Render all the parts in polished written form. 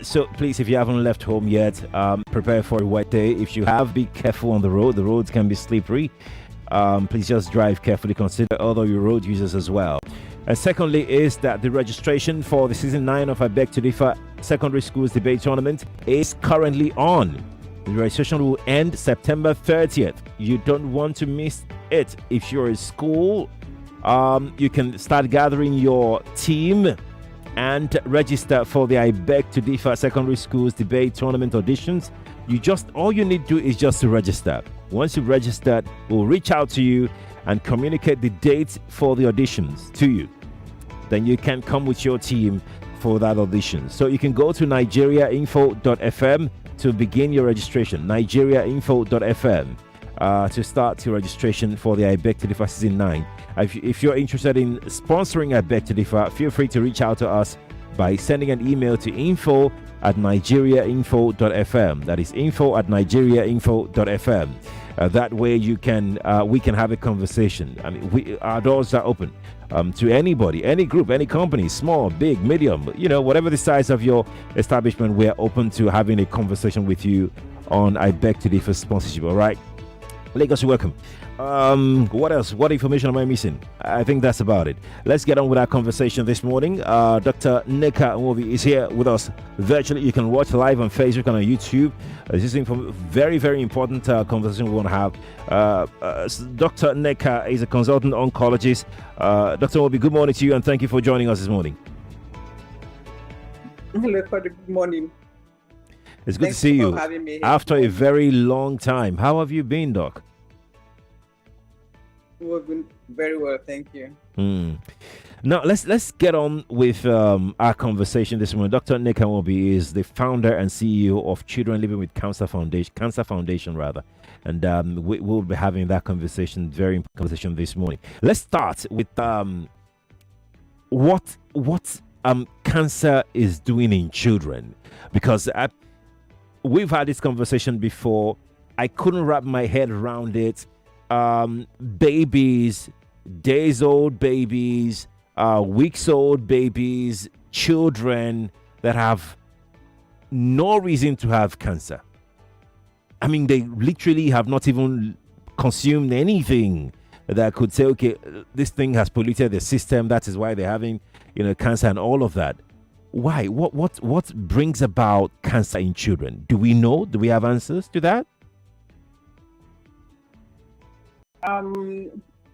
So please, if you haven't left home yet, prepare for a wet day. If you have, be careful on the road. The roads can be slippery. Please just drive carefully. Consider other your road users as well. And secondly, is that the registration for the season 9 of I Beg to Differ Secondary Schools Debate Tournament is currently on. The registration will end September 30th. You don't want to miss it. If you're a school, you can start gathering your team and register for the I Beg to Differ Secondary Schools Debate Tournament auditions. All you need to do is just to register. Once you've registered, we'll reach out to you and communicate the dates for the auditions to you. Then you can come with your team for that audition. So you can go to nigeriainfo.fm to begin your registration. nigeriainfo.fm to start your registration for the I Beg to Differ Season 9. If you're interested in sponsoring I Beg to Differ, feel free to reach out to us by sending an email to info@nigeriainfo.fm. That is info@nigeriainfo.fm. That way we can have a conversation. I mean, our doors are open to anybody, any group, any company, small, big, medium, whatever the size of your establishment. We're open to having a conversation with you on I Beg to Differ sponsorship. All right, Lagos, you're welcome. What else? What information am I missing? I think that's about it. Let's get on with our conversation this morning. Dr. Nwobbi is here with us virtually. You can watch live on Facebook and on YouTube. This is a very, very important conversation we want to have. Dr. Nnenna is a consultant oncologist. Dr. Nwobbi, good morning to you, and thank you for joining us this morning. Hello, good morning. It's good to see you after a very long time. How have you been, Doc? We've been very well, thank you. Now let's get on with our conversation this morning. Dr. Nnenna Nwobbi is the founder and CEO of Children Living with Cancer Foundation, and we'll be having that conversation, very important conversation this morning. Let's start with what cancer is doing in children, because we've had this conversation before. I couldn't wrap my head around it. Babies, days old babies, weeks old babies, children that have no reason to have cancer. I mean, they literally have not even consumed anything that could say, okay, this thing has polluted the system. That is why they're having, cancer and all of that. Why? What brings about cancer in children? Do we know? Do we have answers to that?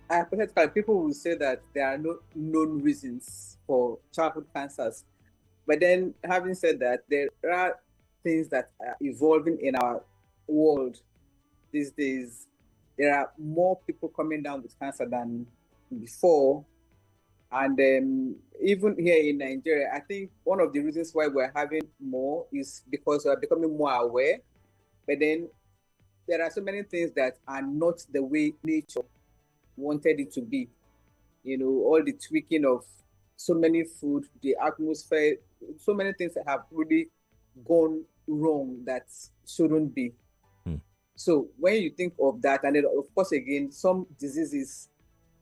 Hypothetically, people will say that there are no known reasons for childhood cancers. But then, having said that, there are things that are evolving in our world these days. There are more people coming down with cancer than before. And even here in Nigeria, I think one of the reasons why we're having more is because we're becoming more aware. But then there are so many things that are not the way nature wanted it to be. All the tweaking of so many food, the atmosphere, so many things that have really gone wrong that shouldn't be. So when you think of that, and then of course, again, some diseases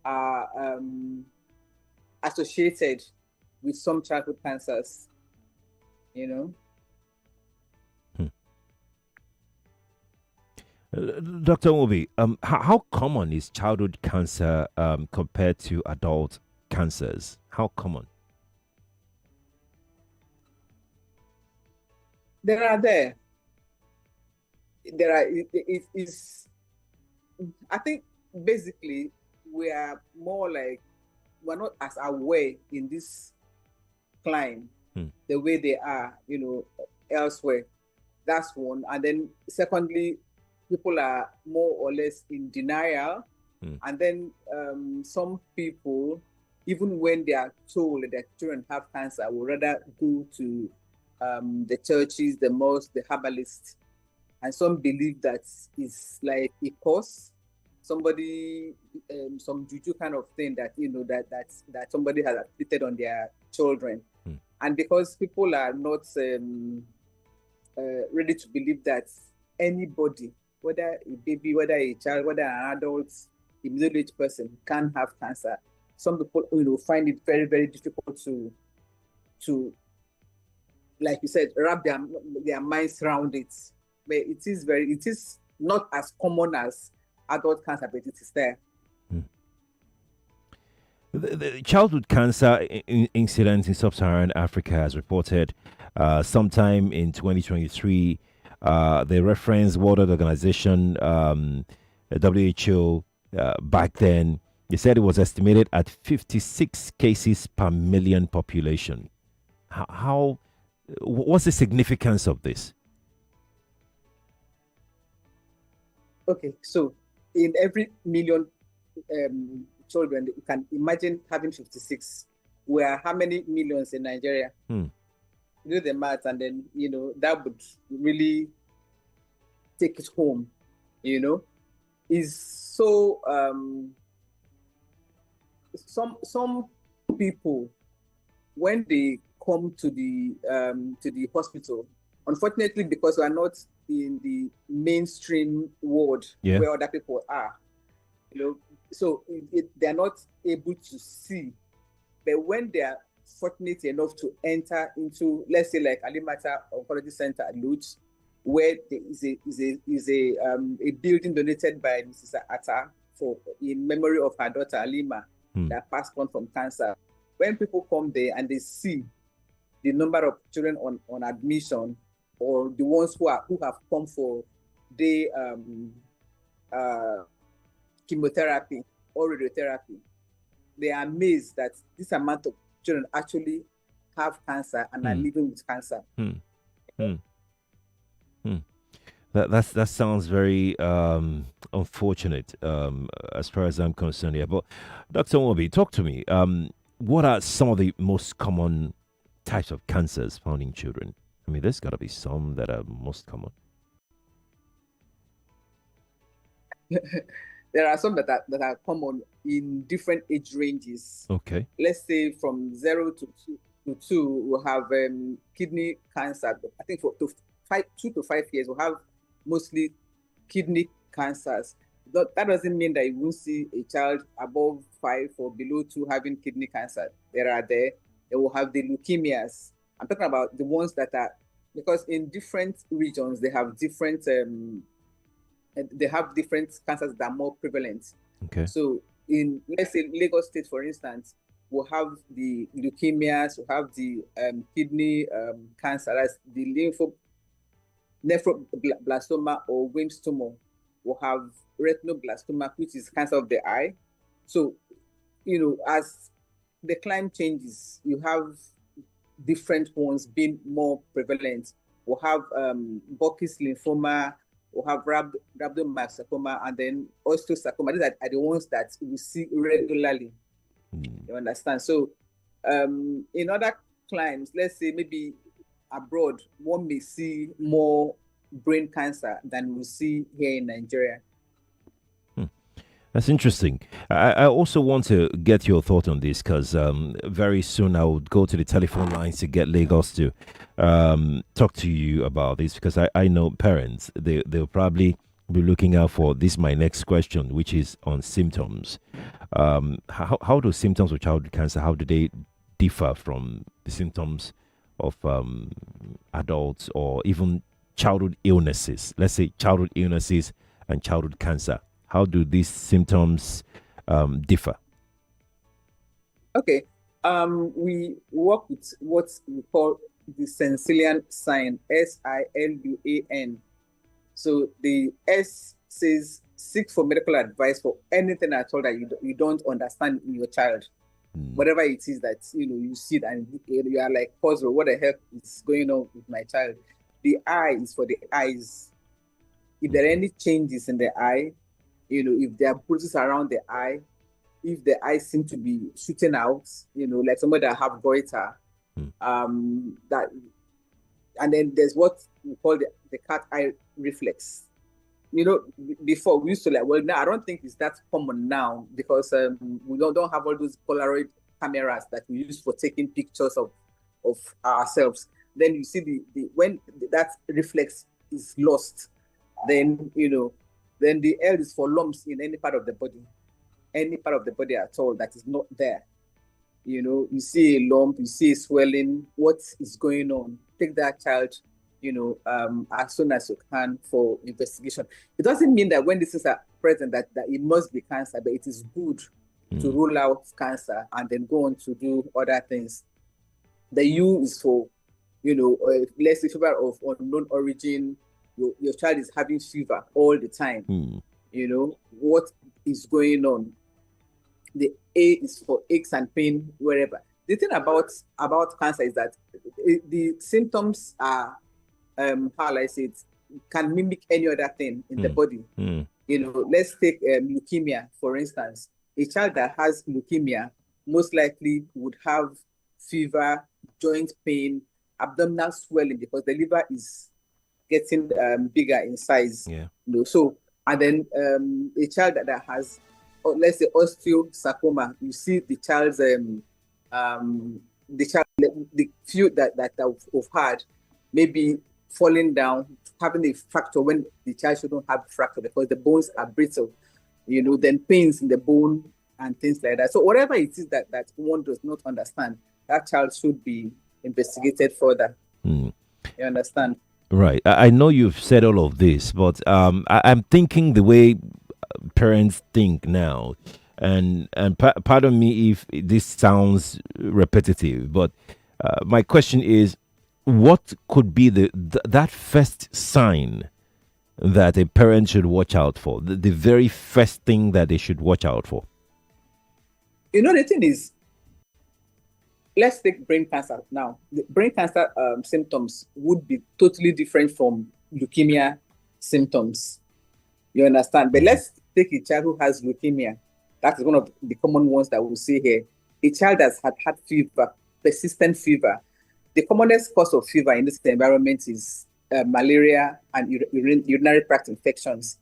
are associated with some childhood cancers, Dr. Nwobbi, how common is childhood cancer compared to adult cancers? How common? I think basically we are more like, we're not as aware in this climb the way they are, elsewhere. That's one. And then secondly, people are more or less in denial. And then some people, even when they are told that their children have cancer, will rather go to the churches, the mosques, the herbalists. And some believe that it's like a curse, somebody, some juju kind of thing that, that somebody has afflicted on their children. And because people are not ready to believe that anybody, whether a baby, whether a child, whether an adult, a middle-aged person can have cancer, some people, find it very, very difficult to like you said, wrap their minds around it. But it is not as common as adult cancer, but it is there. The childhood cancer incidence in sub-Saharan Africa has reported sometime in 2023. The reference World Health Organization, WHO, back then, they said it was estimated at 56 cases per million population. What's the significance of this? Okay, so in every million children, you can imagine having 56. Where how many millions in Nigeria? Do the math, and then that would really take it home. Is so some people, when they come to the hospital, unfortunately, because we are not in the mainstream ward where other people are, so they are not able to see. But when they are fortunate enough to enter into, let's say, like Alimata Oncology Center at Lutz, where there is a building donated by Mrs. Atta in memory of her daughter Alima that passed on from cancer. When people come there and they see the number of children on admission, or the ones who have come for the chemotherapy or radiotherapy, they are amazed that this amount of children actually have cancer and are living with cancer. That sounds very unfortunate as far as I'm concerned here. But Dr. Nwobbi, talk to me. What are some of the most common types of cancers found in children? I mean, there's got to be some that are most common. There are some that are common in different age ranges. Okay. Let's say from 0 to 2, we'll have kidney cancer. I think for 2 to 5 years, we'll have mostly kidney cancers. That doesn't mean that you won't see a child above 5 or below 2 having kidney cancer. They will have the leukemias. I'm talking about the ones that are, because in different regions, they have different cancers that are more prevalent. Okay. So in, let's say, Lagos State, for instance, we'll have the leukemias, we'll have the kidney cancer, that's the nephroblastoma or Wilms tumor. We'll have retinoblastoma, which is cancer of the eye. So, as the climate changes, you have different ones being more prevalent. We'll have Burkitt's lymphoma, we'll have rhabdomyosarcoma, and then osteosarcoma. These are the ones that we see regularly. You understand? So, in other climes, let's say maybe abroad, one may see more brain cancer than we see here in Nigeria. That's interesting. I also want to get your thought on this, because very soon I would go to the telephone lines to get Lagos to talk to you about this, because I know parents, they'll probably be looking out for this. My next question, which is on symptoms. How do symptoms of childhood cancer, how do they differ from the symptoms of adults, or even childhood illnesses? Let's say childhood illnesses and childhood cancer. How do these symptoms differ? Okay. We work with what we call the Sensilian sign, SILUAN. So the S says seek for medical advice for anything at all that you don't understand in your child. Whatever it is that you see it and you are like, puzzle, what the heck is going on with my child? The I is for the eyes. If there are any changes in the eye, if there are bruises around the eye, if the eyes seem to be shooting out, like somebody that have goiter, that, and then there's what we call the cat eye reflex. Before we used to now I don't think it's that common now, because we don't have all those Polaroid cameras that we use for taking pictures of ourselves. Then you see when that reflex is lost, then then the L is for lumps in any part of the body at all that is not there. You see a lump, you see a swelling, what is going on? take that child, as soon as you can for investigation. It doesn't mean that when this is present that it must be cancer, but it is good to rule out cancer and then go on to do other things. The U is for, let's say fever of unknown origin. Your child is having fever all the time. What is going on? The A is for aches and pain wherever. The thing about cancer is that the symptoms are, how I say it, can mimic any other thing in the body. Let's take leukemia, for instance. A child that has leukemia most likely would have fever, joint pain, abdominal swelling, because the liver is getting bigger in size. So, and then a child that has, let's say, osteosarcoma, you see the child's the few that have had maybe falling down, having a fracture when the child shouldn't have fracture because the bones are brittle, then pains in the bone and things like that. So whatever it is that one does not understand, that child should be investigated further. You understand? Right. I know you've said all of this, but I'm thinking the way parents think now, and pardon me if this sounds repetitive, but my question is, what could be that first sign that a parent should watch out for? The very first thing that they should watch out for? The thing is, let's take brain cancer now. The brain cancer symptoms would be totally different from leukemia symptoms. You understand? But let's take a child who has leukemia. That is one of the common ones that we'll see here. A child that's had fever, persistent fever. The commonest cause of fever in this environment is malaria and urinary tract infections.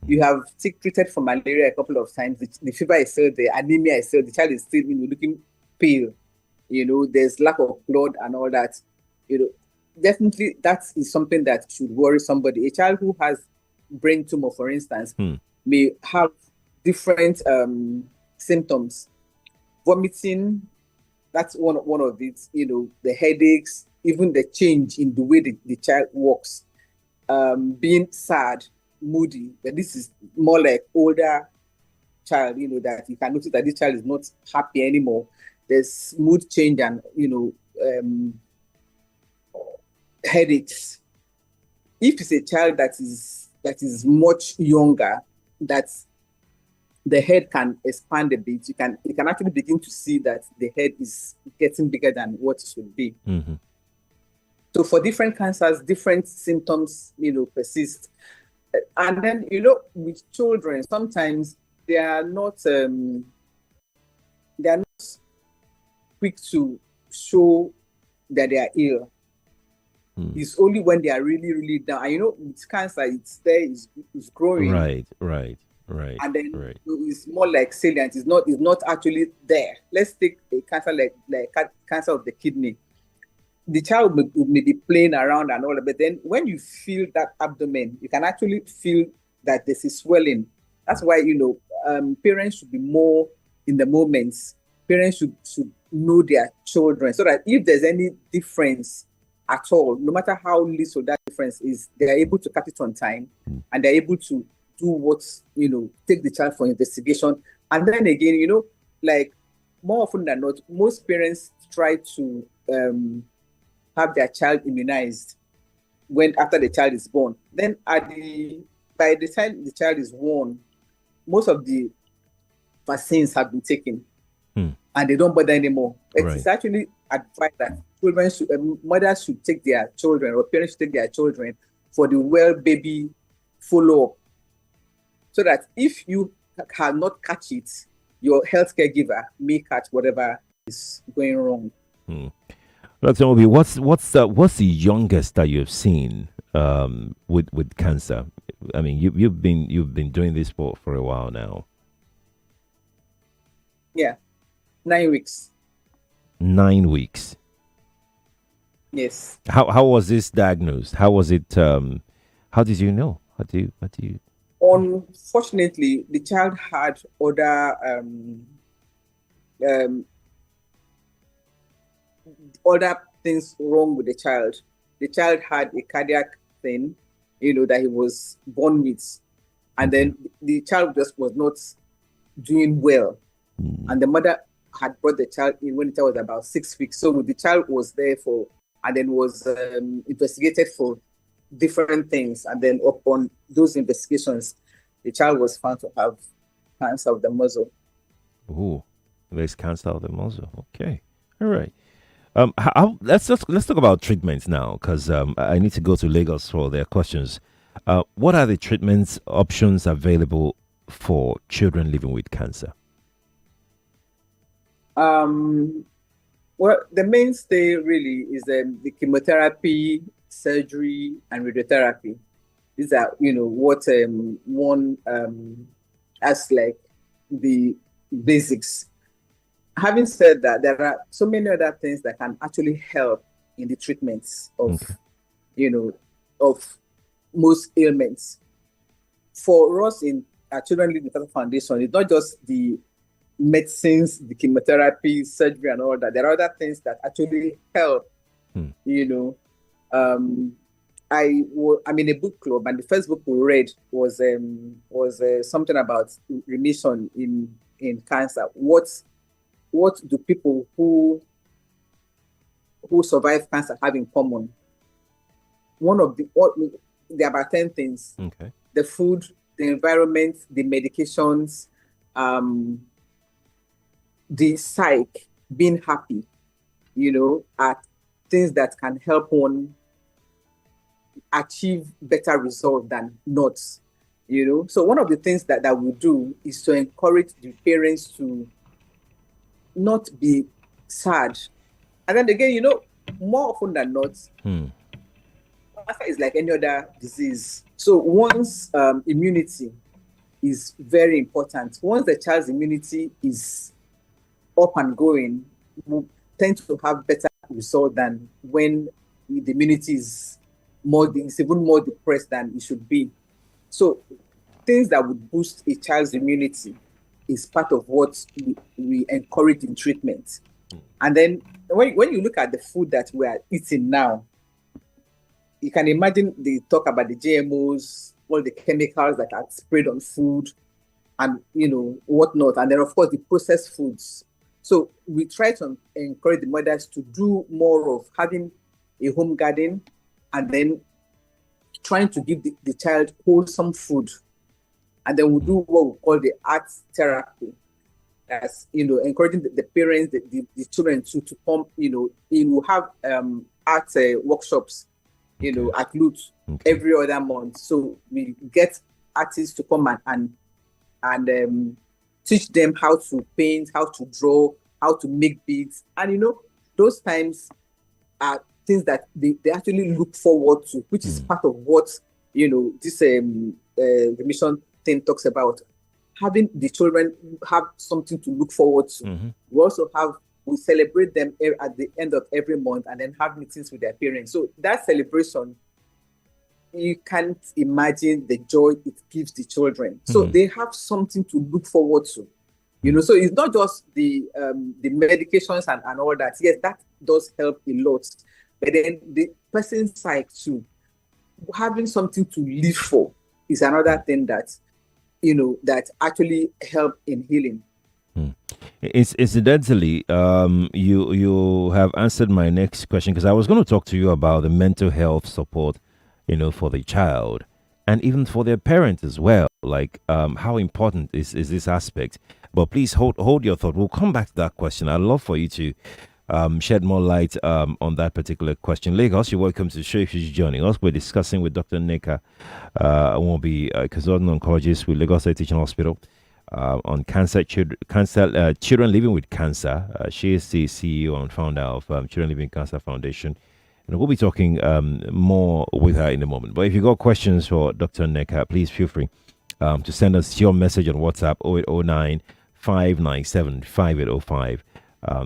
You have treated for malaria a couple of times. The fever is still there, anemia is still, the child is still looking pale. There's lack of blood and all that. Definitely that is something that should worry somebody. A child who has brain tumor, for instance, may have different symptoms. Vomiting, that's one of it. The headaches, even the change in the way the child walks, being sad, moody. But this is more like older child, that you can notice that this child is not happy anymore. There's mood change and, headaches. If it's a child that is much younger, that the head can expand a bit, you can actually begin to see that the head is getting bigger than what it should be. So for different cancers, different symptoms, persist. And then, with children, sometimes they are not quick to show that they are ill. It's only when they are really, really down. And with cancer, it's there, it's growing. Right. And then it's more like salient. It's not actually there. Let's take a cancer like cancer of the kidney. The child may be playing around and all that, but then when you feel that abdomen, you can actually feel that this is swelling. That's why parents should be more in the moments. Parents should know their children, so that if there's any difference at all, no matter how little that difference is, they are able to catch it on time, and they're able to do what's, take the child for investigation. And then again, like more often than not, most parents try to have their child immunized after the child is born. Then by the time the child is born, most of the vaccines have been taken, and they don't bother anymore. It's actually advised that mothers should take their children, or parents should take their children for the well baby follow-up, so that if you cannot catch it, your healthcare giver may catch whatever is going wrong. Dr. Nwobbi, what's the youngest that you've seen with cancer? I mean, you've been doing this for a while now. Yeah, 9 weeks. 9 weeks. Yes. How was this diagnosed? How was it? How did you know? How do you? Unfortunately, the child had other things wrong with the child. the child had a cardiac thing, that he was born with. And then the child just was not doing well. And the mother had brought the child in when the child was about 6 weeks. So the child was there and then was investigated for different things. And then upon those investigations, the child was found to have cancer of the muzzle. Oh, there's cancer of the muzzle. Okay. All right. Let's talk about treatments now, because I need to go to Lagos for their questions. What are the treatments options available for children living with cancer? Well, the mainstay really is the chemotherapy, surgery, and radiotherapy. These are, what one as like the basics. Having said that, there are so many other things that can actually help in the treatments of, of most ailments. For us in our Children Living with Cancer Foundation, it's not just the medicines, the chemotherapy, surgery, and all that. There are other things that actually help. I'm in a book club, and the first book we read was something about remission in cancer. What do people who survive cancer have in common? There are about 10 things. Okay. The food, the environment, the medications, the psyche, being happy, are things that can help one achieve better results than not. So one of the things that we do is to encourage the parents to not be sad. And then again, more often than not, cancer is like any other disease. So one's immunity is very important. Once the child's immunity is up and going, we tend to have better results than when the immunity is even more depressed than it should be. So things that would boost a child's immunity is part of what we encourage in treatment. And then when you look at the food that we are eating now, you can imagine they talk about the GMOs, all the chemicals that are sprayed on food and, whatnot. And then, of course, the processed foods. So we try to encourage the mothers to do more of having a home garden and then trying to give the child wholesome food. And then we do what we call the art therapy. That's, encouraging the parents, the children to come, we have art workshops, at Lut every other month. So we get artists to come and teach them how to paint, how to draw, how to make beads. And, those times are things that they actually look forward to, which is part of what, this remission thing talks about. Having the children have something to look forward to. We celebrate them at the end of every month and then have meetings with their parents. So that celebration, you can't imagine the joy it gives the children. So they have something to look forward to. So it's not just the medications and all that. Yes, that does help a lot. But then the person's side too, having something to live for is another thing that, that actually help in healing. Incidentally, you have answered my next question, because I was going to talk to you about the mental health support, for the child and even for their parents as well. Like, how important is this aspect? But please hold your thought. We'll come back to that question. I'd love for you to shed more light on that particular question. Lagos, you're welcome to the show if you're joining us. We're discussing with Dr. Nnenna Nwobbi, consultant oncologist with Lagos State Teaching Hospital, on children living with cancer. She is the CEO and founder of Children Living with Cancer Foundation. And we'll be talking more with her in a moment. But if you've got questions for Dr. Nnenna, please feel free to send us your message on WhatsApp 0809 597 5805.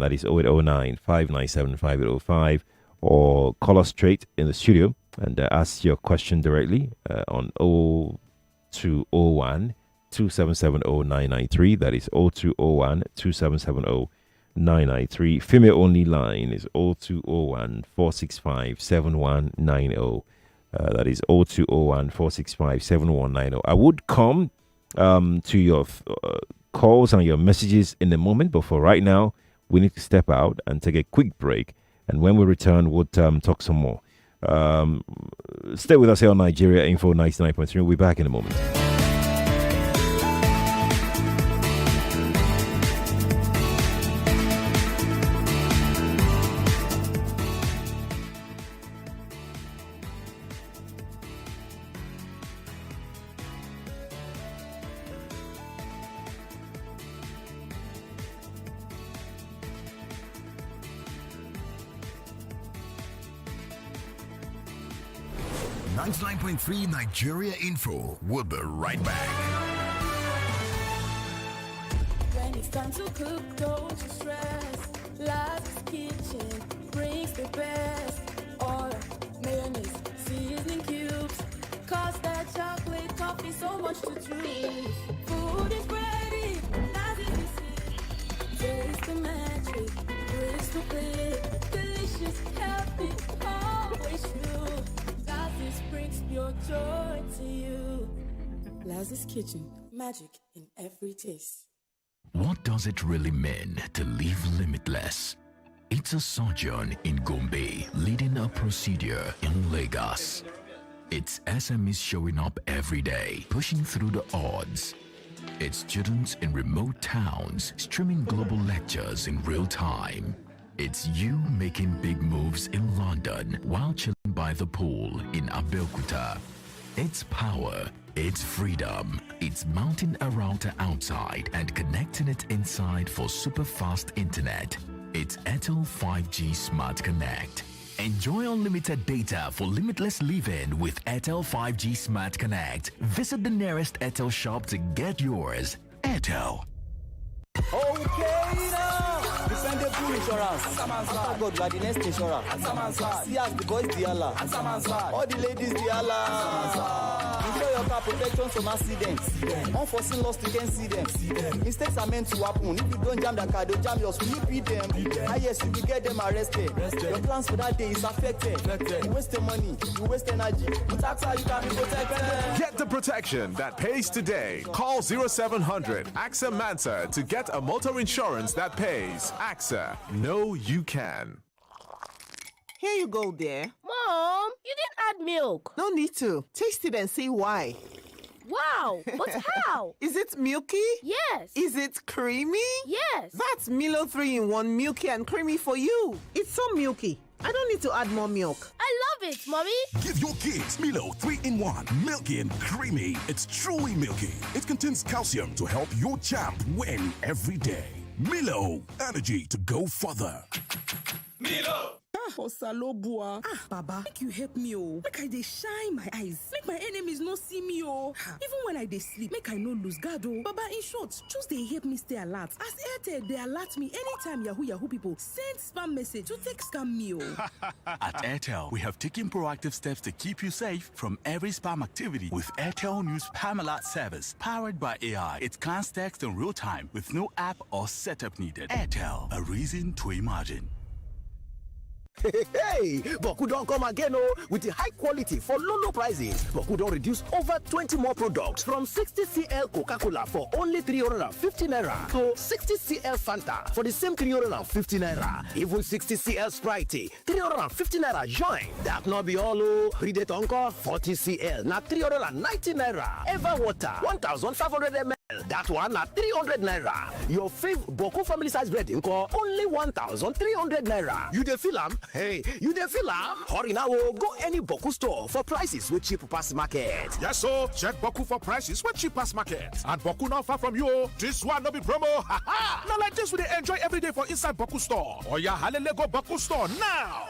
That is 0809 597 5805. Or call us straight in the studio and ask your question directly on 0201 2770993. That is 0201 2770993. 993. Female only line is 0201 465 7190. That is 0201 465 7190. I would come to your calls and your messages in a moment, but for right now, we need to step out and take a quick break. And when we return, we'll talk some more. Stay with us here on Nigeria Info 99.3. We'll be back in a moment. 99.3 Nigeria Info. We'll be right back. When it's time to cook, don't you stress. Life's kitchen brings the best. Oil, mayonnaise, seasoning cubes. Cause that chocolate coffee, so much to choose. Food is ready, as it is. Taste the magic, taste the play. Delicious, healthy, always true. This brings pure joy to you. Lazarus Kitchen, magic in every taste. What does it really mean to live limitless? It's a sojourn in Gombe, leading a procedure in Lagos. It's SMEs showing up every day, pushing through the odds. It's students in remote towns streaming global lectures in real time. It's you making big moves in London while chilling by the pool in Abeokuta. It's power, it's freedom, it's mounting a router outside and connecting it inside for super fast internet. It's Airtel 5G Smart Connect. Enjoy unlimited data for limitless living with Airtel 5G Smart Connect. Visit the nearest Airtel shop to get yours. Airtel. Okay, now. Dependable insurance. After God, you are the next insurer. See as the boys, the Allah. All the ladies, the Allah. Enjoy your car protection from accidents. Unforeseen loss, you can see them. Mistakes are meant to happen. If you don't jam the car, they'll jam yours. Will you beat them? Yes, you will get them arrested. Your plans for that day is affected. You waste the money, you waste energy. With AXA, you can be protected. Get the protection that pays today. Call 0700 AXA Mansa to get a motor insurance that pays. AXA, know you can. Here you go, dear. Mom, you didn't add milk. No need to. Taste it and see why. Wow, but how? Is it milky? Yes. Is it creamy? Yes. That's Milo 3-in-1 milky and creamy for you. It's so milky. I don't need to add more milk. I love it, Mommy. Give your kids Milo 3-in-1, milky and creamy. It's truly milky. It contains calcium to help your champ win every day. Milo, energy to go further. Milo! Osalobua. Baba, make you help me, oh. Make I dey shine my eyes. Make my enemies no see me, oh. Even when I dey sleep, make I no lose guard, oh. Baba, in short, just dey help me stay alert. As Airtel, they alert me anytime Yahoo people send spam message to take scam me, oh. At Airtel, we have taken proactive steps to keep you safe from every spam activity with Airtel News Spam Alert service. Powered by AI, it scans text in real time with no app or setup needed. Airtel, a reason to imagine. Hey, Boku don't come again, oh, with the high quality for low prices. Boku don't reduce over 20 more products from 60 cl Coca-Cola for only 350 naira to 60 cl Fanta for the same 350 naira. Even 60 cl Sprite, 350 naira join. That not be all, oh. Predator Encore 40 cl, now 390 naira. Ever Water 1500 ml. That one at 300 naira. Your favorite Boku family size bread Encore only 1300 naira. You dey feel am? Hey, you dey feel am? Hurry now, go any Boku store for prices with cheap pass market. Yes, so check Boku for prices with cheap pass market. And Boku not far from you. This one no be promo. Ha ha! Now like this we dey enjoy every day for inside Boku store. Oh yeah, halele go Boku store now.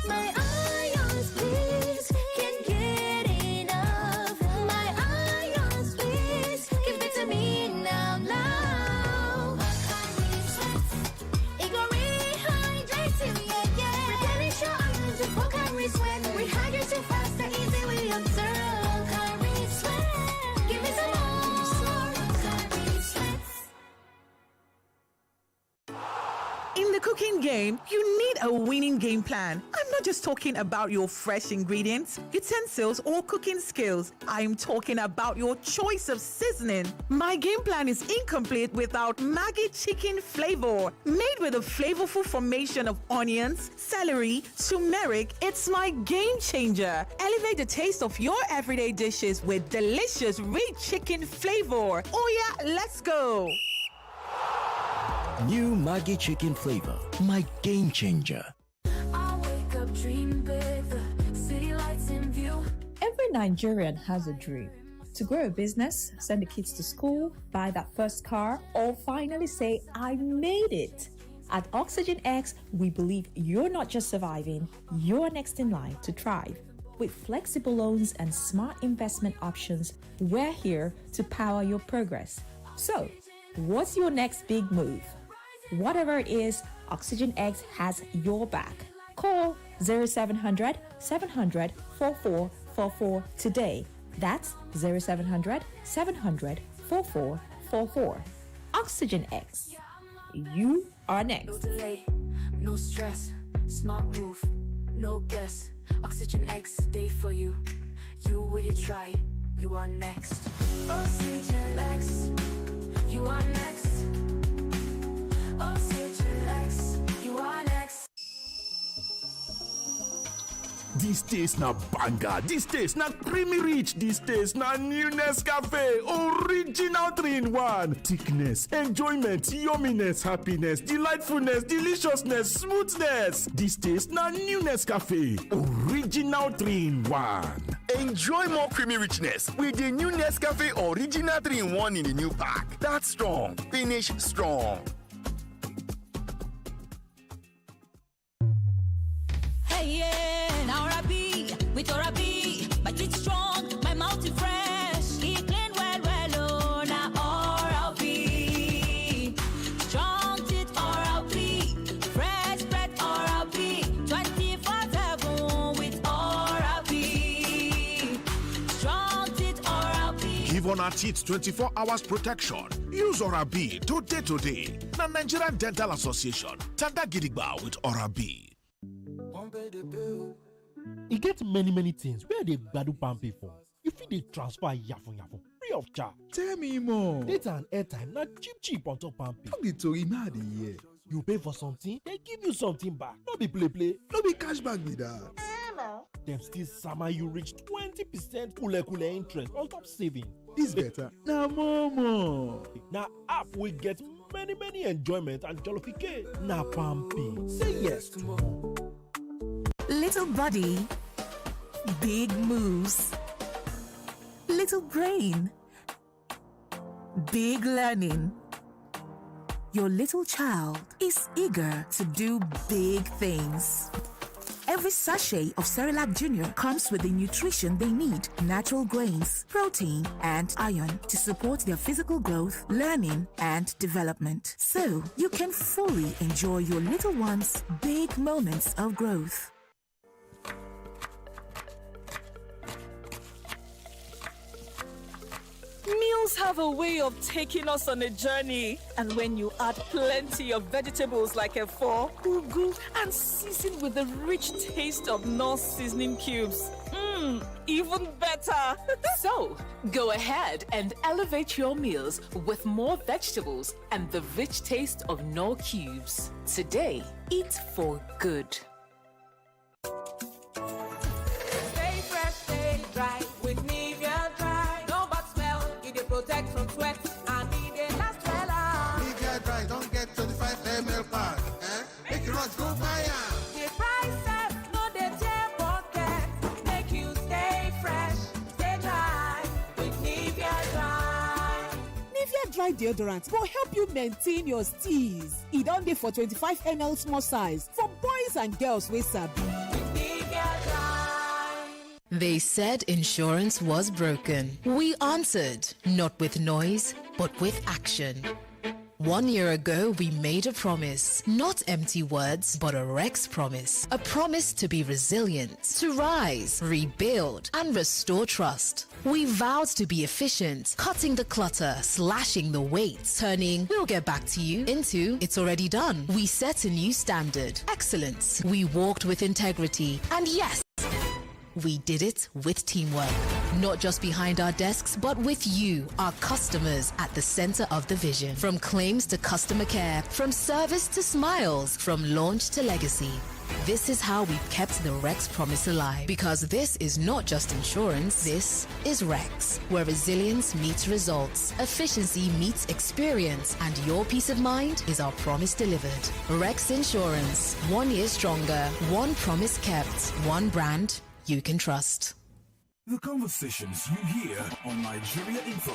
My ions, please, can't get enough. My ions, please, give it to me now. It go rehydrate you, yeah. Replenish your ions with Pocari Sweat. Rehydrate you faster, easy we observe. Pocari Sweat, give me some more. the cooking game, you need a winning game plan. I'm not just talking about your fresh ingredients, utensils, or cooking skills. I'm talking about your choice of seasoning. My game plan is incomplete without Maggi chicken flavor. Made with a flavorful formation of onions, celery, turmeric, it's my game changer. Elevate the taste of your everyday dishes with delicious rich chicken flavor. Oh yeah, let's go. New Maggi chicken flavor, my game changer. I wake up dreaming big, the city lights in view. Every Nigerian has a dream. To grow a business, send the kids to school, buy that first car, or finally say, I made it. At Oxygen X, we believe you're not just surviving, you're next in line to thrive. With flexible loans and smart investment options, we're here to power your progress. So, what's your next big move? Whatever it is, Oxygen X has your back. Call 0700 700 4444 today. That's 0700 700 4444. Oxygen X. You are next. No delay, no stress, smart move, no guess. Oxygen X, stay for you. You with it, try, you are next. Oxygen X, you are next. Oxygen X, you are next. This taste na banger, this taste na creamy rich, this taste na new Nescafe, original 3-in-1. Thickness, enjoyment, yumminess, happiness, delightfulness, deliciousness, smoothness. This taste na new Nescafe, original 3-in-1. Enjoy more creamy richness with the new Nescafe Original 3-in-1 in the new pack. That's strong, finish strong. Hey, yeah, now Rabbi, with Orabi, my teeth strong, my mouth is fresh, he clean well, oh, now Orabi. Strong teeth Orabi, fresh bread Orabi, 24/7 with Orabi. Strong teeth Orabi. Give on our teeth 24 hours protection. Use Orabi today. Na Nigerian Dental Association. Tanda Gidigba with Orabi. E get many things where they gbadu pampe for. You fit dey transfer yafun free of charge. Tell me more. Data and airtime na cheap on top pampe. No be tori mad here. You pay for something, they give you something back. No be play. No be cashback be that. Dem still sama you reach 20% kule interest on top saving. This better. Na more. Na app we get many enjoyment and jollification. Na pampe. Say yes to more. Little body, big moves. Little brain, big learning. Your little child is eager to do big things. Every sachet of Cerelac Junior comes with the nutrition they need: natural grains, protein, and iron to support their physical growth, learning, and development. So you can fully enjoy your little one's big moments of growth. Meals have a way of taking us on a journey, and when you add plenty of vegetables like efo, ugu, and season with the rich taste of North seasoning cubes, even better. So, go ahead and elevate your meals with more vegetables and the rich taste of Knorr cubes. Today, eat for good. Stay fresh, stay dry with Nivea Dry. No bad smell, it dey protect from sweat and it dey last well. Nivea Dry don't get 25 ml pack. Make you rush go buy am. The prices no dey tear pocket. Make you stay fresh, stay dry with Nivea Dry. Nivea Dry deodorant will help you maintain your steeze. It don dey for 25 ml small size for boys and girls wey sabi. They said insurance was broken. We answered, not with noise, but with action. 1 year ago, we made a promise. Not empty words, but a Rex promise. A promise to be resilient, to rise, rebuild, and restore trust. We vowed to be efficient, cutting the clutter, slashing the weight, turning "we'll get back to you" into "it's already done." We set a new standard. Excellence. We walked with integrity. And yes, we did it with teamwork. Not just behind our desks, but with you, our customers, at the center of the vision. From claims to customer care, from service to smiles, from launch to legacy. This is how we've kept the Rex promise alive. Because this is not just insurance, this is Rex, where resilience meets results, efficiency meets experience, and your peace of mind is our promise delivered. Rex Insurance, 1 year stronger, one promise kept, one brand you can trust. The conversations you hear on Nigeria Info.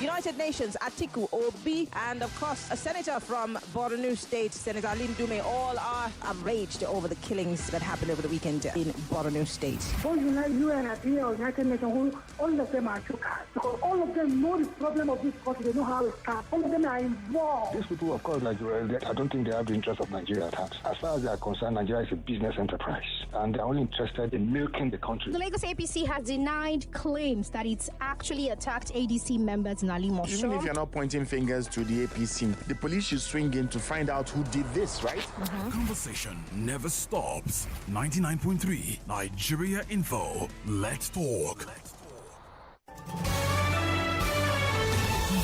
United Nations, Atiku, Obi, and of course, a senator from Borno State, Senator Alim Dume, all are outraged over the killings that happened over the weekend in Borno State. Both UN and United Nations, all of them are chokers. Because all of them know the problem of this country. They know how it starts. All of them are involved. These people, of course, Nigeria, I don't think they have the interest of Nigeria at heart. As far as they are concerned, Nigeria is a business enterprise, and they are only interested in milking the country. The Lagos APC has denied claims that it's actually attacked ADC members in Ali Moshow. Even if you're not pointing fingers to the APC, the police should swing in to find out who did this, right? Conversation never stops. 99.3 Nigeria Info. Let's talk.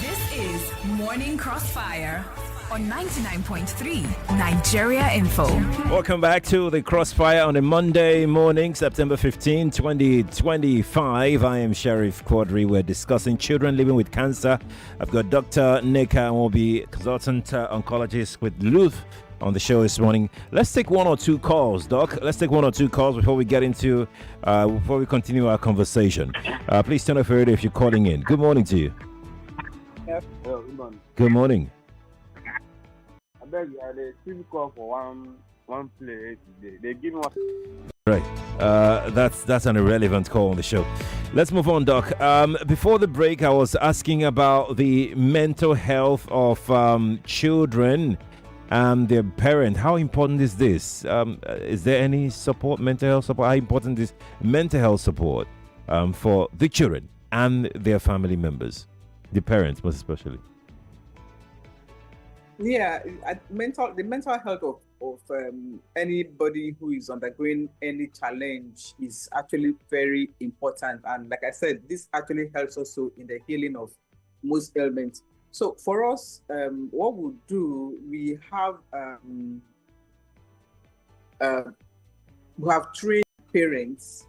This is Morning Crossfire on 99.3 Nigeria Info. Welcome back to the Crossfire on a Monday morning, September 15, 2025. I am Sheriff Quadry. We're discussing children living with cancer. I've got Dr. Nnenna Nwobbi, consultant oncologist with Luth, on the show this morning. Let's take one or two calls, Doc. Let's take one or two calls before we get into, before we continue our conversation. Please turn off your radio if you're calling in. Good morning to you. Yes, good morning. Good morning. I beg you, I had a TV call for one play today. They give me one. Right. That's an irrelevant call on the show. Let's move on, Doc. Before the break, I was asking about the mental health of children and their parent. How important is this? Is there any support, mental health support? How important is mental health support for the children and their family members, the parents most especially? Yeah, the mental health of anybody who is undergoing any challenge is actually very important. And like I said, this actually helps also in the healing of most ailments. So for us, what we'll do, we have trained parents,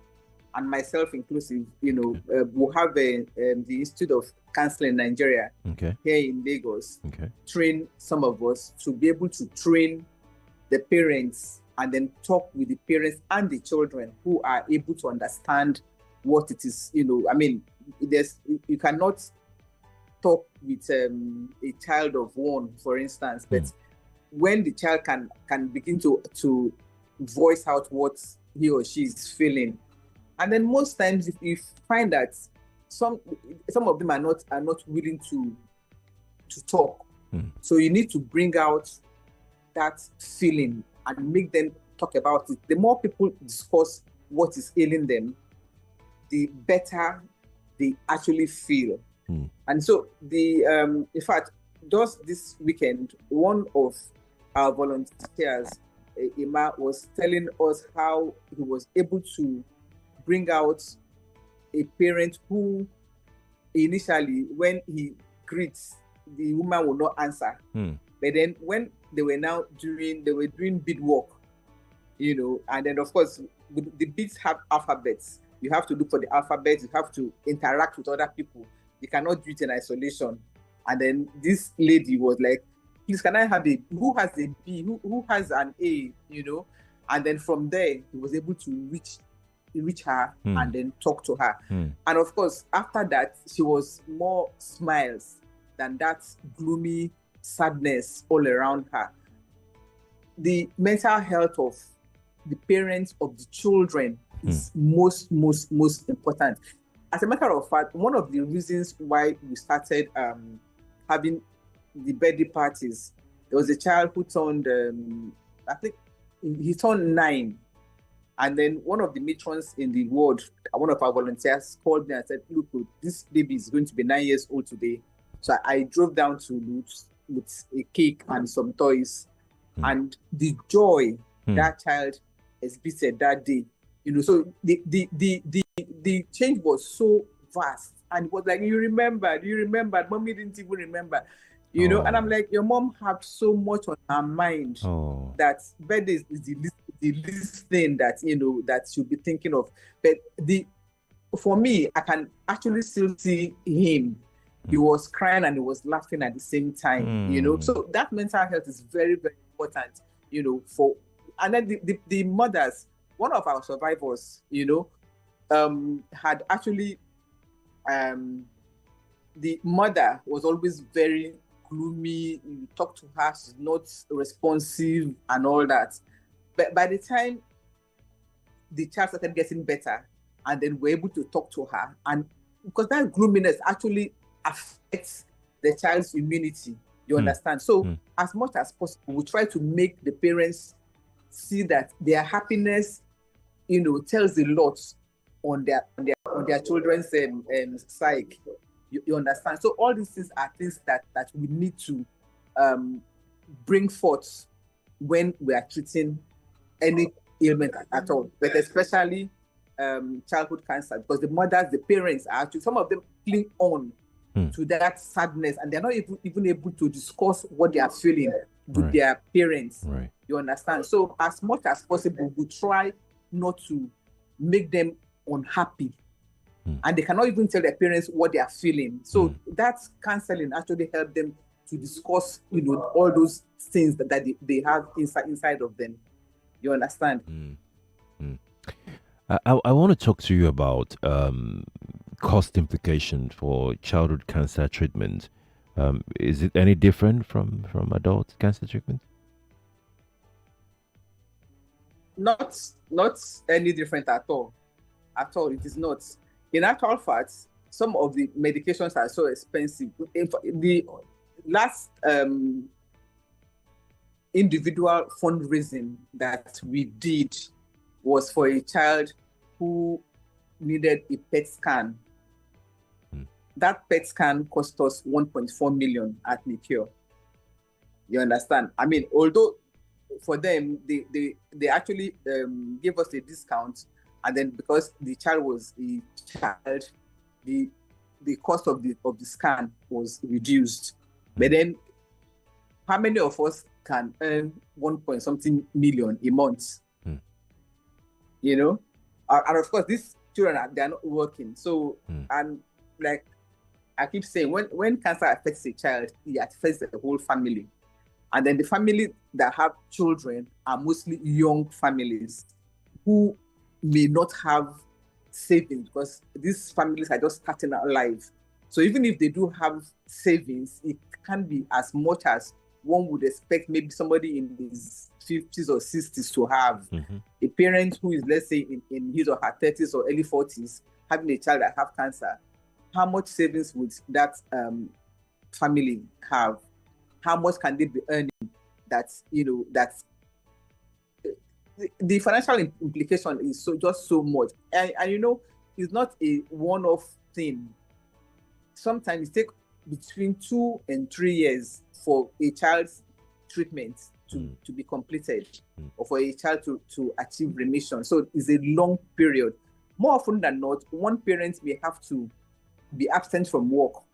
and myself inclusive, we'll have the Institute of Counseling in Nigeria here in Lagos, train some of us to be able to train the parents and then talk with the parents and the children who are able to understand what it is. You cannot talk with a child of one, for instance, but when the child can begin to voice out what he or she is feeling, and then most times if you find that some of them are not willing to talk, so you need to bring out that feeling and make them talk about it. The more people discuss what is ailing them, the better they actually feel. And so in fact, just this weekend, one of our volunteers, Ima, was telling us how he was able to bring out a parent who initially, when he greets, the woman will not answer. But then when they were doing bead work, and then of course the beads have alphabets. You have to look for the alphabets. You have to interact with other people. You cannot do it in isolation. And then this lady was like, please, can I have who has a B, who has an A, And then from there, he was able to reach her and then talk to her. And of course, after that, she was more smiles than that gloomy sadness all around her. The mental health of the parents of the children is most important. As a matter of fact, one of the reasons why we started having the birthday parties. There was a child who turned, I think he turned 9. And then one of the matrons in the ward, one of our volunteers, called me and said, look, this baby is going to be 9 years old today. So I drove down to Lutz with a cake and some toys. And the joy that child exhibited that day, so the change was so vast. And it was like, do you remember? Mommy didn't even remember. And I'm like, your mom had so much on her mind that birthday is the least thing that that she'll be thinking of. But for me, I can actually still see him. He was crying and he was laughing at the same time. So that mental health is very, very important. And then the mothers. One of our survivors, had actually the mother was always very gloomy. You talk to her, she's not responsive and all that. But by the time the child started getting better, and then we're able to talk to her, and because that gloominess actually affects the child's immunity, you understand? So as much as possible, we try to make the parents see that their happiness, tells a lot on their children's psyche. You understand? So all these things are things that we need to bring forth when we are treating any ailment at all, but especially childhood cancer, because the mothers, the parents are actually, some of them cling on to that sadness, and they're not even able to discuss what they are feeling with their parents. You understand? So as much as possible, we try not to make them unhappy. And they cannot even tell their parents what they are feeling. So that counseling actually helps them to discuss, all those things that they have inside of them. You understand? I want to talk to you about cost implication for childhood cancer treatment. Is it any different from adult cancer treatment? Not any different at all. At all, it is not. In actual fact, some of the medications are so expensive. The last individual fundraising that we did was for a child who needed a PET scan. That PET scan cost us 1.4 million at Nicure. You understand? I mean, although for them, they actually gave us a discount, and then because the child was a child, the cost of the scan was reduced. But then, how many of us can earn 1.something million a month? And of course, these children they're not working. So, and like I keep saying, when cancer affects a child, it affects the whole family. And then the family that have children are mostly young families who may not have savings, because these families are just starting out life. So even if they do have savings, it can be as much as one would expect maybe somebody in his 50s or 60s to have. A parent who is, let's say, in his or her 30s or early 40s, having a child that have cancer, how much savings would that family have? How much can they be earning? That's the financial implication is just so much, and it's not a one-off thing. Sometimes it takes between 2 and 3 years for a child's treatment to be completed, or for a child to achieve remission. So it's a long period. More often than not, one parent may have to be absent from work.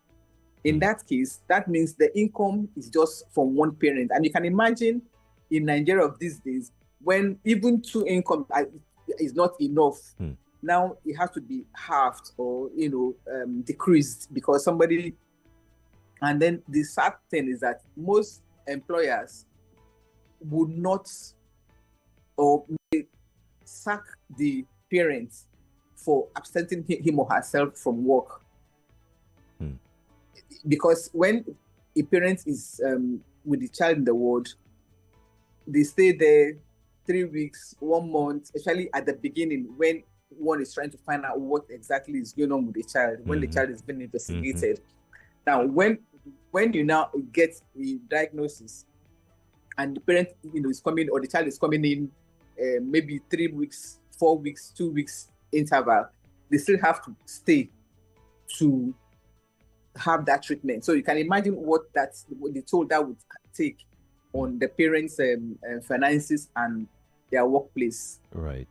In that case, that means the income is just from one parent. And you can imagine in Nigeria of these days, when even 2 income is not enough, now it has to be halved or decreased because somebody. And then the sad thing is that most employers would not or may sack the parents for absenting him or herself from work. Because when a parent is with the child in the ward, they stay there 3 weeks, 1 month, especially at the beginning when one is trying to find out what exactly is going on with the child, when the child is being investigated. Now, when when you now get the diagnosis, and the parent, is coming, or the child is coming in, maybe 3 weeks, 4 weeks, 2 weeks interval, they still have to stay to have that treatment. So you can imagine what the toll that would take on the parents' finances and their workplace. Right.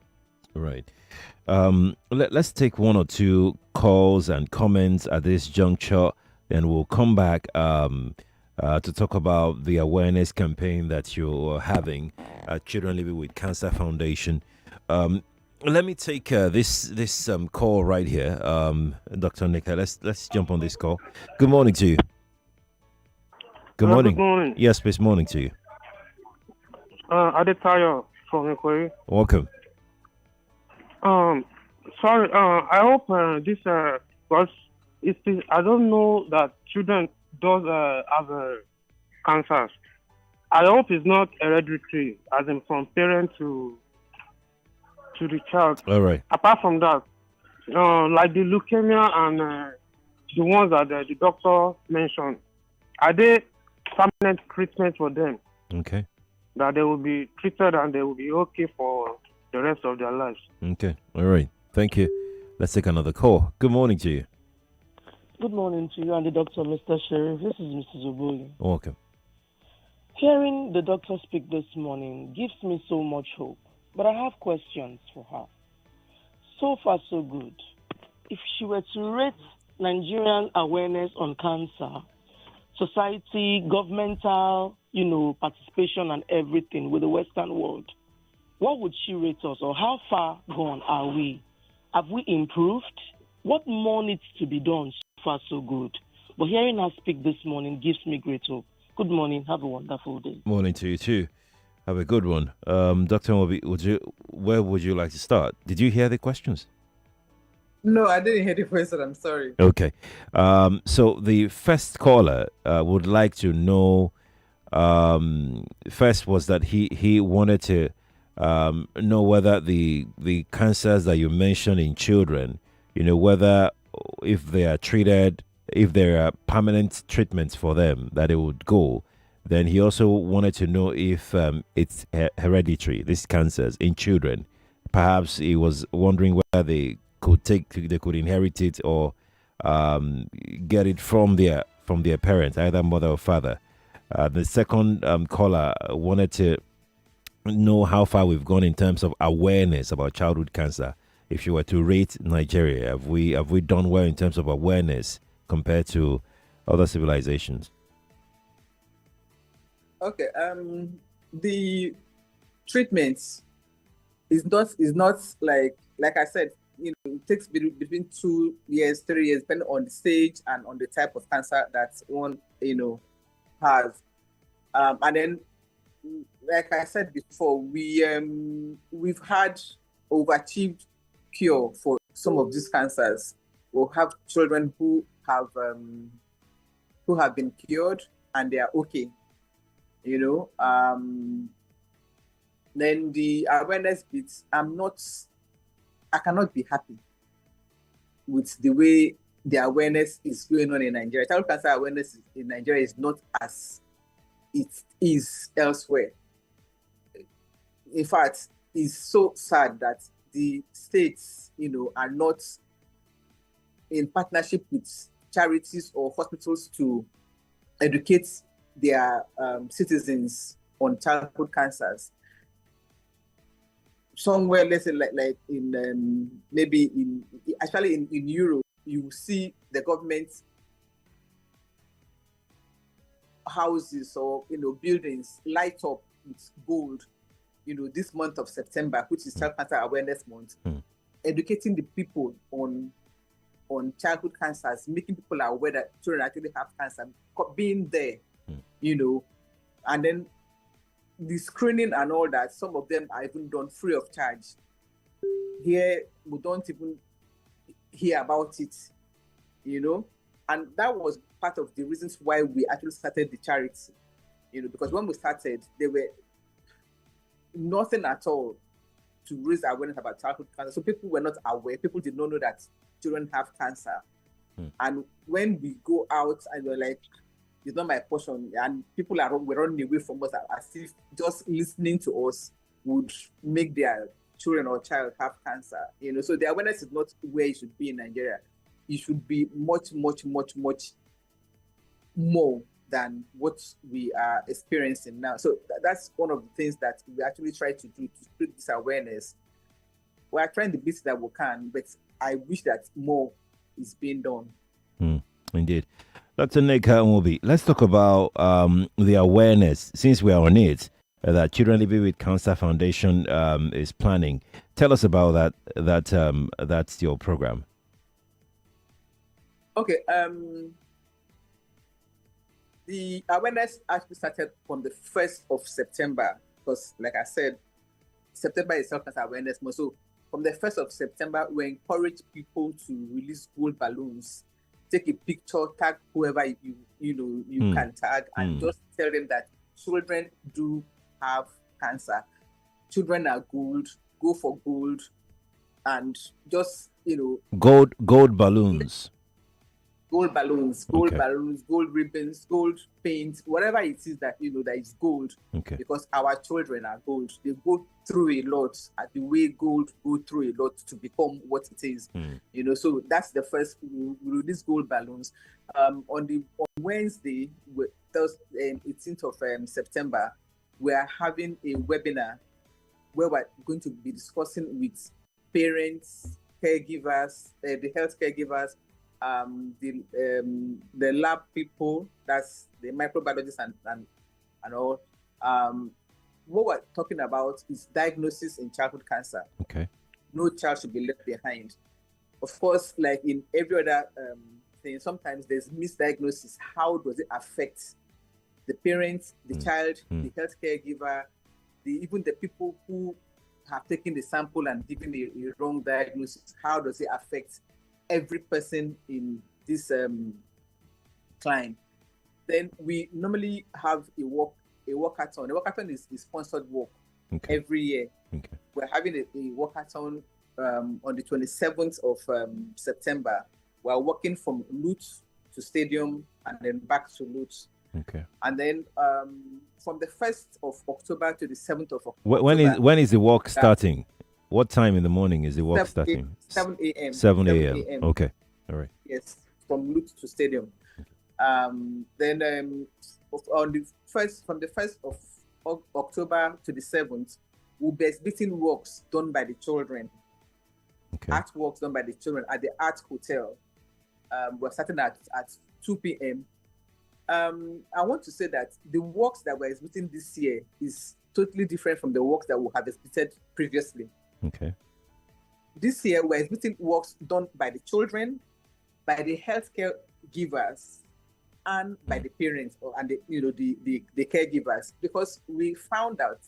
Let's take one or two calls and comments at this juncture, then we'll come back to talk about the awareness campaign that you're having at Children Living with Cancer Foundation. Let me take this call right here, Dr. Nnenna. Let's jump on this call. Good morning to you. Good morning. Good morning. Yes, please. Morning to you. Adetayo from Inquiry. Welcome. Sorry. I hope this because I don't know that children does have cancers. I hope it's not hereditary, as in from parent to the child. All right. Apart from that, like the leukemia and the ones that the doctor mentioned, are they permanent treatment for them? Okay. That they will be treated and they will be okay for the rest of their lives. Okay. All right. Thank you. Let's take another call. Good morning to you. Good morning to you and the doctor, Mr. Sheriff. This is Mrs. Nwobbi. Welcome. Hearing the doctor speak this morning gives me so much hope, but I have questions for her. So far, so good. If she were to rate Nigerian awareness on cancer, society, governmental, participation and everything with the Western world, what would she rate us, or how far gone are we? Have we improved? What more needs to be done? So far, so good. But hearing her speak this morning gives me great hope. Good morning. Have a wonderful day. Morning to you too. Have a good one. Dr. Nwobbi, where would you like to start? Did you hear the questions? No, I didn't hear the question. I'm sorry. Okay. So the first caller would like to know, first was that he wanted to know whether the cancers that you mentioned in children, whether if they are treated, if there are permanent treatments for them that they would go. Then he also wanted to know if it's hereditary, these cancers in children. Perhaps he was wondering whether they could inherit it or get it from their parents, either mother or father. The second caller wanted to know how far we've gone in terms of awareness about childhood cancer. If you were to rate Nigeria, have we done well in terms of awareness compared to other civilizations? Okay. The treatments is not like I said. It takes between 2 years, 3 years, depending on the stage and on the type of cancer that one has. And then, like I said before, we've had overachieved cure for some of these cancers. We'll have children who have been cured and they are okay. Then the awareness bits, I cannot be happy with the way the awareness is going on in Nigeria. Child cancer awareness in Nigeria is not as it is elsewhere. In fact, it's so sad that the states, are not in partnership with charities or hospitals to educate their citizens on childhood cancers. Somewhere, let's say, like in maybe especially in Europe, you see the government houses or buildings light up with gold. This month of September, which is Child Cancer Awareness Month, educating the people on childhood cancers, making people aware that children actually have cancer, being there, and then the screening and all that. Some of them are even done free of charge. Here, we don't even hear about it, and that was part of the reasons why we actually started the charity, because when we started, there were nothing at all to raise awareness about childhood cancer. So people were not aware. People did not know that children have cancer. And when we go out and we're like, It's not my portion. And people were running away from us as if just listening to us would make their children or child have cancer. So the awareness is not where it should be in Nigeria. It should be much, much, much, much more than what we are experiencing now. So that's one of the things that we actually try to do to spread this awareness. We are trying the best that we can, but I wish that more is being done. Indeed. Dr. Nwobbi, let's talk about the awareness, since we are on it, that Children Living with Cancer Foundation is planning. Tell us about that. That's your program. Okay. The awareness actually started from the 1st of September, because, like I said, September is Self-Cancer Awareness Month. So from the 1st of September, we encourage people to release gold balloons, take a picture, tag whoever you can tag, and just tell them that children do have cancer. Children are gold. Go for gold, and just gold balloons. Gold balloons, gold ribbons, gold paint, whatever it is that that is gold. Okay. Because our children are gold. They go through a lot, at the way gold go through a lot to become what it is. So that's the first. We release gold balloons. On Wednesday, 18th of September, we are having a webinar where we're going to be discussing with parents, caregivers, the health caregivers, the lab people, that's the microbiologists and all. What we're talking about is diagnosis in childhood cancer. Okay. No child should be left behind. Of course, like in every other thing, sometimes there's misdiagnosis. How does it affect the parents, the child, the health caregiver, even the people who have taken the sample and given a wrong diagnosis? How does it affect every person in this client? Then we normally have a walkathon. A walkathon is sponsored walk every year. Okay. We're having a walkathon on the 27th of September. We're walking from Lutz to Stadium and then back to Lutz. Okay. And then from the 1st of October to the 7th of October. When is the walk starting? What time in the morning is the walk starting? 7 a.m. 7 a.m. Okay. All right. Yes, from Lutz to Stadium. Then from the 1st of October to the 7th, we'll be exhibiting works done by the children. Okay. Artworks done by the children at the Art Hotel. We're starting at 2 p.m. I want to say that the works that we're exhibiting this year is totally different from the works that we have exhibited previously. Okay. This year, we're exhibiting works done by the children, by the healthcare givers, and by the parents and the caregivers, because we found out,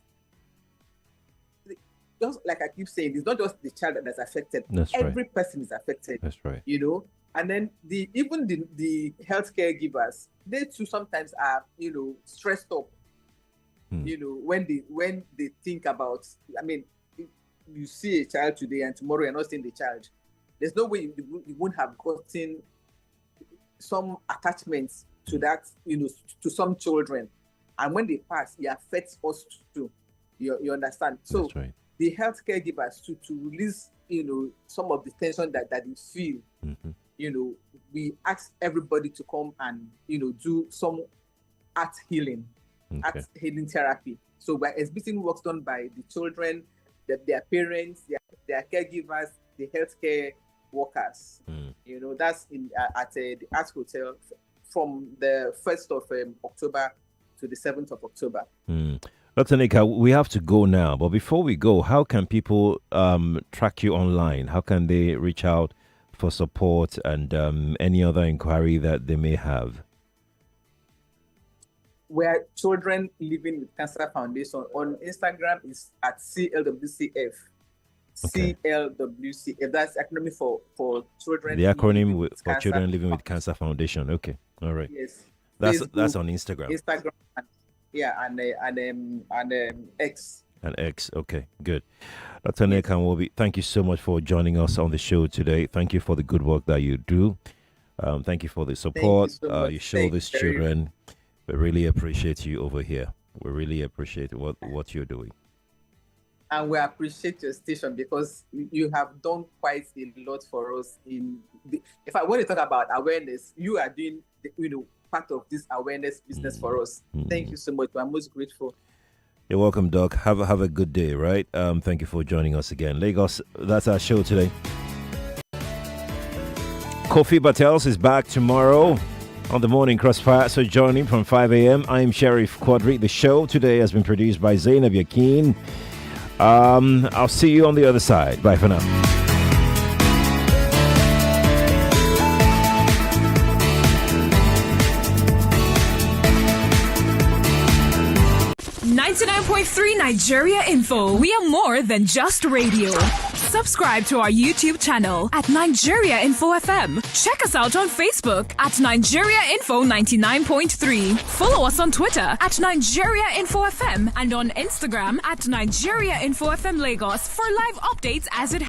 just like I keep saying, it's not just the child that's affected. Every person is affected. That's right. And then even the healthcare givers, they too sometimes are stressed up. When they think about, you see a child today and tomorrow you're not seeing the child. There's no way you won't have gotten some attachments to that, to some children. And when they pass, it affects us too. You understand? So that's right. The healthcare givers to release, some of the tension that they feel. We ask everybody to come and, do some art healing therapy. So we're exhibiting works done by the children, their parents, their caregivers, the healthcare workers. That's at the Art Hotel from the 1st of October to the 7th of October. Dr. Nnenna, we have to go now. But before we go, how can people track you online? How can they reach out for support and any other inquiry that they may have? We're Children Living with Cancer Foundation. On Instagram is at CLWCF. Okay. CLWCF. That's acronym for children. The acronym for Children Living with Cancer Foundation. Okay. All right. Yes. That's Facebook, on Instagram. And X. And X. Okay. Good. Dr. Nnenna, thank you so much for joining us on the show today. Thank you for the good work that you do. Thank you for the support so much. you show Thank these you very children. We really appreciate you over here. We really appreciate what you're doing. And we appreciate your station because you have done quite a lot for us. When you talk about awareness, you are doing part of this awareness business for us. Thank you so much. I'm most grateful. You're welcome, Doc. Have a good day, right? Thank you for joining us again. Lagos, that's our show today. Kofi Battels is back tomorrow on the Morning Crossfire. So join him from 5 a.m. I'm Sheriff Quadry. The show today has been produced by Zainab Yakin. I'll see you on the other side. Bye for now. 99.3 Nigeria Info. We are more than just radio. Subscribe to our YouTube channel at Nigeria Info FM. Check us out on Facebook at Nigeria Info 99.3. Follow us on Twitter at Nigeria Info FM and on Instagram at Nigeria Info FM Lagos for live updates as it